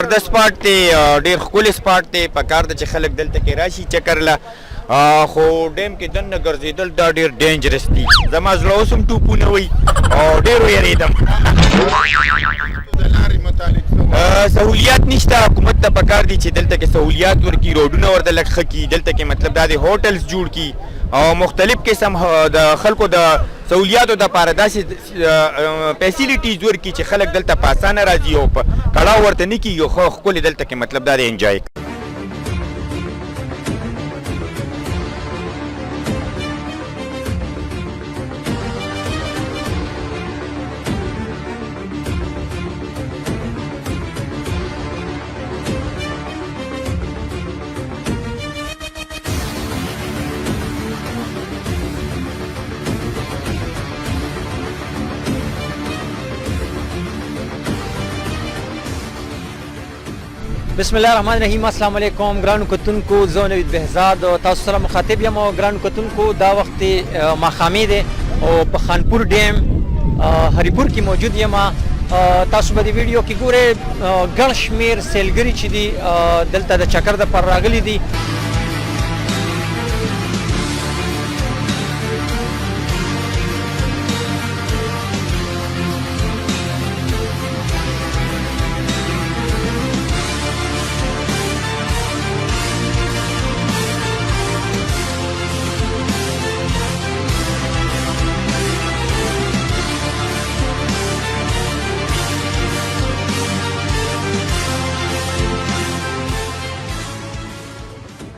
زبردست سپاټ دی، ډېر ښکلی سپاټ دی. پکار ده چې خلک دلته کې راشي چکر له. خو ډیم کې دننه ګرځېدل دا ډېر ډینجرس دي. زما زړه اوس هم ټوپونه وي او ډېر ویرېدم. سهولیات نشته. حکومت ته پکار دي چې دلته کې سهولیات ورکړي، روډونه ورته لږ ښه کړي. دلته کې مطلب دا دی هوټلز جوړ کړي او مختلف قسم د خلکو د سهولیاتو دپاره داسې فیسیلیټیز ورکړي چې خلک دلته په اسانه راځي او په کړاو ورته نه کېږي. خو ښکلې دلته کې مطلب دا دی انجوای. بسم الله الرحمن الرحیم. السلام علیکم ګرانو کتونکو، زه نوید بهزاد تاسو سره مخاطب یم. او ګرانو کتونکو دا وخت ماښامي دی او په خانپور ډیم هریپور کې موجود یم. تاسو به د ویډیو کې ګورئ ګڼ شمېر سیلګري چې دي دلته د چکر دپاره راغلي دي.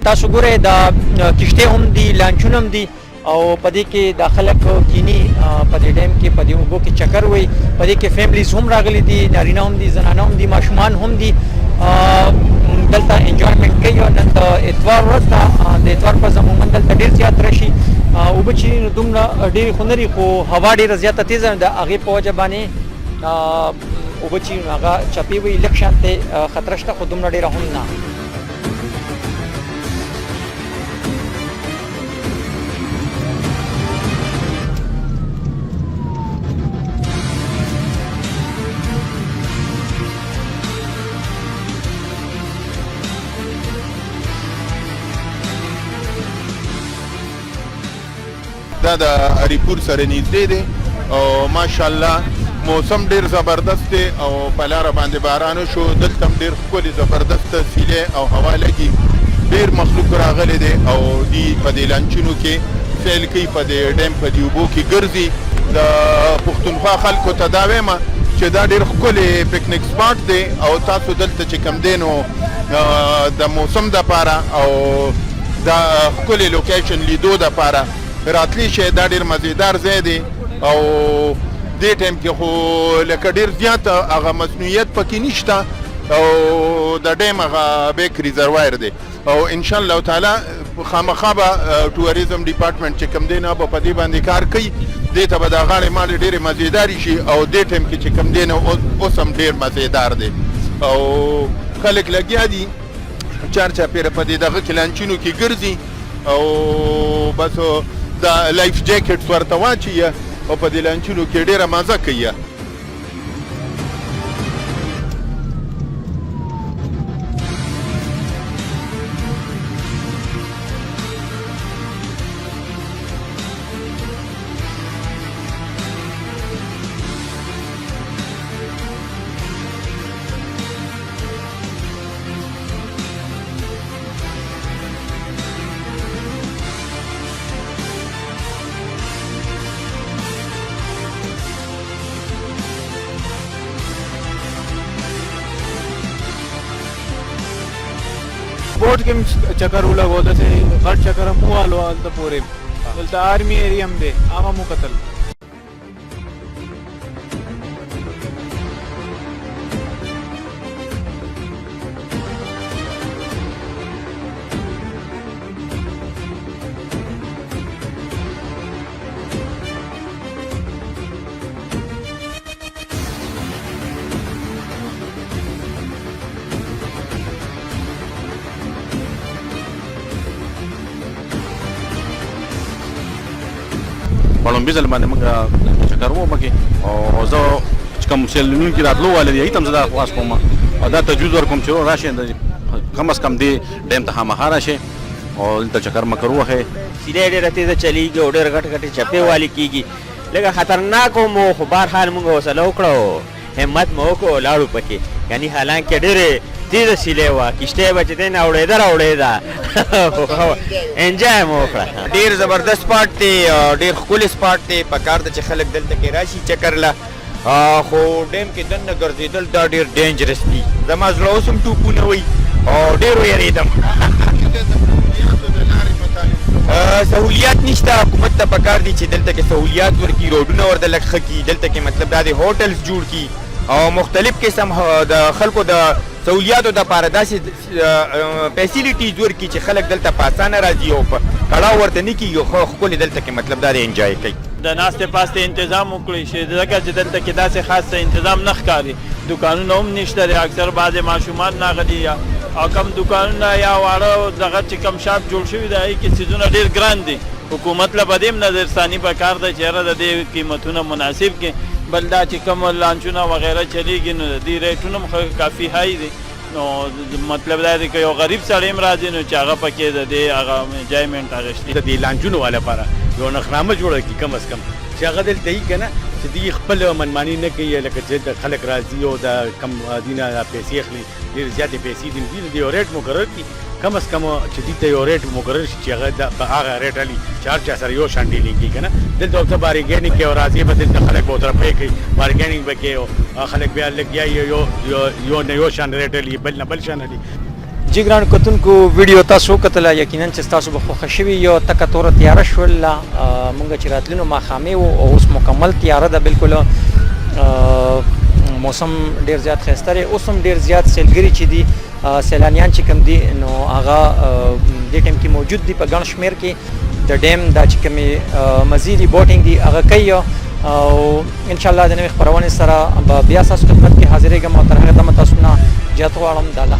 تاسو ګورئ دا کشتۍ هم دي، لانچونه هم دي او په دې کې دا خلک کینی په دې ډیم کې په دې اوبو کې چکر وي. په دې کې فیملیز هم راغلي دي، نارینه هم دي، زنانه هم دي، ماشومان هم دي. دلته انجوایمنټ کوي. نن د اتوار ورځ ده. د اتوار په عموما دلته ډېر زیات راشي. اوبه چې دومره ډېرې خو نه دي، خو هوا ډېره زیاته تیزه ده. د هغې په وجه باندې اوبه چې هغه چپې وي، لږ شانتې خطره شته، خو دومره ډېره هم نه. دا د هریپور سره نږدې دی او ماشاءالله موسم ډېر زبردست دی او په لاره باندې باران وشو. دلته هم ډېر ښکلې زبردست سیلې او هوا لګي. ډېر مخلوق راغلی دی او دوی په دې لانچونو کې سیل کوي، په دې ډیم په دې اوبو کې ګرځي. د پښتونخوا خلکو ته دا وایم چې دا ډېر ښکلی پکنیک سپاټ دی او تاسو دلته چې کوم دی نو د موسم دپاره او د ښکلې لوکیشن لیدو دپاره راتلی شي. دا ډېر مزیدار ځای دی او دې ټایم کې خو لکه ډېر زیات هغه مصنوعیت پکې نشته او د ډیم هغه بیک ریزروایر دی او انشاءالله تعالی خامخا به ټوریزم ډپارټمنټ چې کوم دی نه به په دې باندې کار کوي. دې ته به د غاړې مالې ډېرې مزیدارې شي او دې ټایم کې چې کوم دی نه اوس هم ډېر مزیدار دی او خلک لګیا دي چار چاپېره په دې دغه کې لانچونو کې ګرځي او بس دا لایف جاکټس ورته واچوي او په دې لانچونو کې ډېره مزه کوي. बोट के चक्कर लगो जैसे हर चक्कर हम वालो तो पूरे बोलते आर्मी एरिया में दे आमा मुकतल په ځل باندې موږ چکر وو مګي او زه چې کوم سیلونو کې راتلو والي ایتم زه دا خواص کوم او دا تجویز ورکوم چې راشئ کم از کم دې ډیم ته خامخا راشئ او دلته چکر مکر ووهئ. سیلۍ ډېره تېزه چلیږي او ډېر غټ غټې چپې والي کېږي لږه خطرناک مو خو بهرحال موږ حوصله وکړه او همت مو وکړو ولاړو پکې یعنی حالانکې ډېرې تېزه سیلۍ وه کشتۍ به چې دی نه اورېده راوړېده انجوی مو وکړه. ډیر زبردست سپاټ دی ډیر ښکلی سپاټ دی پکار ده چې خلک دلته کې راشي چکر له خو ډیم کې دننه ګرځېدل دا ډیر ډینجرس دي زما زړه اوس هم ټوپونه وي او ډیر ویرېدم. سهولیات نشته حکومت ته پکار دي چې دلته کې سهولیات ورکړي روډونه ورته لږ ښه کړي دلته کې مطلب دا دی هوټلز جوړ کړي او مختلف قسم د خلکو د سهولیاتو دپاره داسې فیسیلیټیز ورکړي چې خلک دلته په اسانه راځي او په کړاو ورته نه کېږي خو ښکلې دلته کې مطلب دا دی انجوی کوي. د ناستې پاستې تنظیم وکړي شي ځکه چې دلته کې داسې خاص تنظیم نه ښکاري دکانونه هم نشته دی اکثر بعضې ماشومان راغلي او کم دکانونه یا واړه دغه چې کم شاپ جوړ شوي دی هغې کې څیزونه ډېر ګران دي حکومت له به دې هم نظرثاني پکار ده چې یاره د دې قیمتونه مناسب کړي بل دا چې کوم لانچونه وغیره چلیږي نو د دې ریټونه هم کافي های دي نو مطلب دا دی که یو غریب سړی هم راځي نو چې هغه پکې د دې هغه انجویمنټ اخیستي د دې لانجونو والا لپاره یو نخنامه جوړه کړي کم از کم چې هغه دلته یي که نه چې دوی خپل منماني نه کوي لکه چې خلک راځي او د کم دینه پیسې اخلي ډېرې زیاتې پیسې دي دوی د یو ریټ مقرر کړي کم از کم چې دوی ته یو ریټ مقرر شي چې هغه په هغه ریټ علي چې هر چا سره یو شان ډیلینګ کړي که نه دلته ورته بارګینګ کوي او راځي به دلته خلک به ورته پې کوي بارګینګ به کوي او خلک بیا لږ یا یو نه یو شان ریټ علي بل نه بل شان علي. جی ګرانو کتونکو ویډیو تاسو وکتله یقینا چې ستاسو به خوښه شوي یو تکه توره تیاره شوله مونږ چې راتلینو ماښامې وو او اوس مکمل تیاره ده بالکل موسم ډېر زیات ښایسته دی اوس هم ډېر زیات سیلګري چې دي سیلانیان چې کوم دي نو هغه دې ټایم کې موجود دي په ګڼ شمېر کې د ډیم دا چې کومې مزیدي بوټینګ دي هغه کوي او انشاءالله د نوې خپرونې سره به بیا ستاسو خدمت کې حاضرېږم او تر هغې دمه تاسو نه جات غواړم د الله